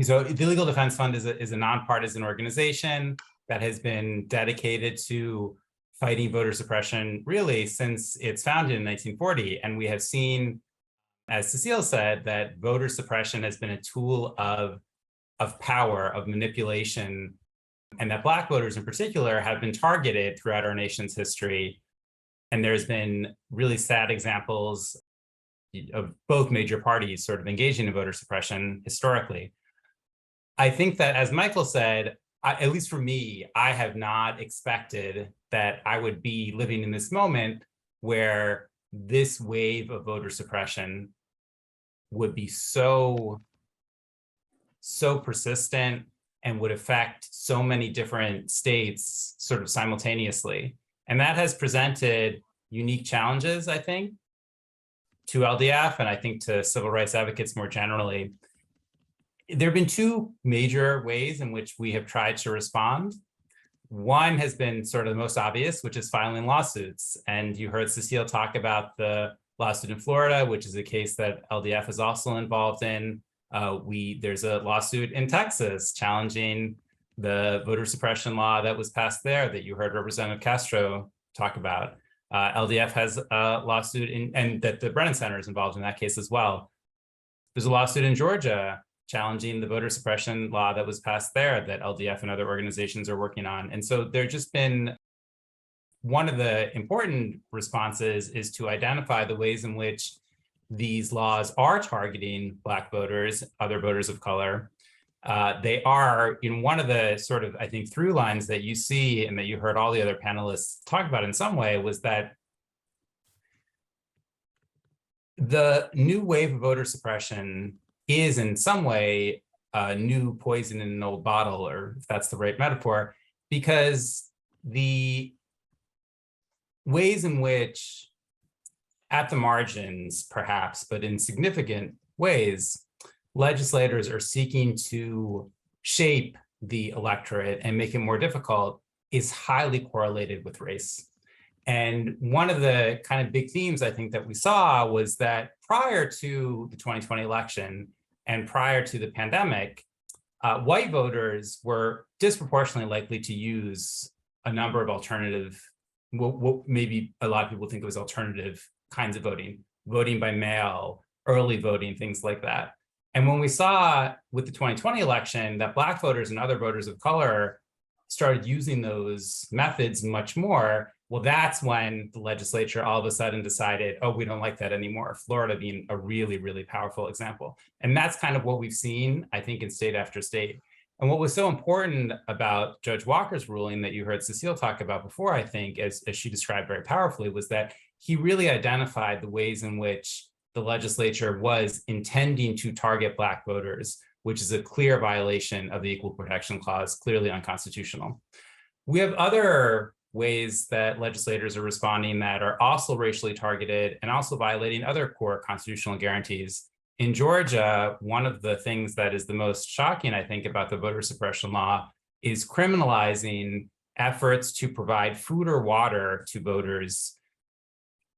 So the Legal Defense Fund is a nonpartisan organization that has been dedicated to fighting voter suppression really since its founded in 1940. And we have seen, as Cecile said, that voter suppression has been a tool of power, of manipulation, and that Black voters in particular have been targeted throughout our nation's history. And there's been really sad examples of both major parties sort of engaging in voter suppression historically. I think that, as Michael said, at least for me, I have not expected that I would be living in this moment where this wave of voter suppression would be so persistent and would affect so many different states sort of simultaneously. And that has presented unique challenges, I think, to LDF and I think to civil rights advocates more generally. There have been two major ways in which we have tried to respond. One has been sort of the most obvious, which is filing lawsuits. And you heard Cecile talk about the lawsuit in Florida, which is a case that LDF is also involved in. There's a lawsuit in Texas challenging the voter suppression law that was passed there that you heard Representative Castro talk about. LDF has a lawsuit and that the Brennan Center is involved in that case as well. There's a lawsuit in Georgia challenging the voter suppression law that was passed there that LDF and other organizations are working on. And so there's just been one of the important responses is to identify the ways in which these laws are targeting Black voters, other voters of color. They are, one of the sort of, I think, through lines that you see and that you heard all the other panelists talk about in some way was that the new wave of voter suppression is in some way a new poison in an old bottle, or if that's the right metaphor, because the ways in which, at the margins perhaps, but in significant ways, legislators are seeking to shape the electorate and make it more difficult is highly correlated with race. And one of the kind of big themes I think that we saw was that prior to the 2020 election and prior to the pandemic, white voters were disproportionately likely to use a number of alternative, what maybe a lot of people think of as alternative kinds of voting by mail, early voting, things like that. And when we saw with the 2020 election that Black voters and other voters of color started using those methods much more, well, that's when the legislature all of a sudden decided, oh, we don't like that anymore. Florida being a really, really powerful example. And that's kind of what we've seen, I think, in state after state. And what was so important about Judge Walker's ruling that you heard Cecile talk about before, I think, as she described very powerfully, was that he really identified the ways in which the legislature was intending to target Black voters, which is a clear violation of the Equal Protection Clause, clearly unconstitutional. We have other ways that legislators are responding that are also racially targeted and also violating other core constitutional guarantees. In Georgia, one of the things that is the most shocking, I think, about the voter suppression law is criminalizing efforts to provide food or water to voters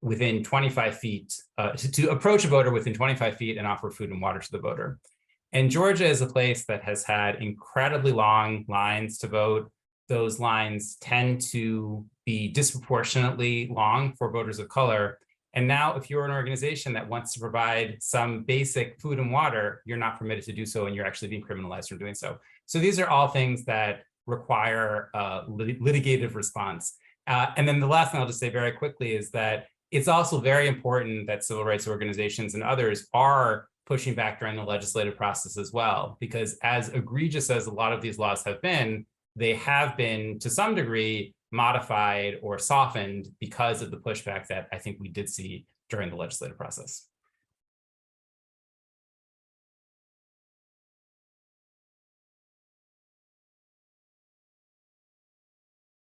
within 25 feet, to approach a voter within 25 feet and offer food and water to the voter. And Georgia is a place that has had incredibly long lines to vote. Those lines tend to be disproportionately long for voters of color. And now if you're an organization that wants to provide some basic food and water, you're not permitted to do so and you're actually being criminalized for doing so. So these are all things that require a litigative response. And then the last thing I'll just say very quickly is that it's also very important that civil rights organizations and others are pushing back during the legislative process as well, because as egregious as a lot of these laws have been, they have been to some degree modified or softened because of the pushback that I think we did see during the legislative process.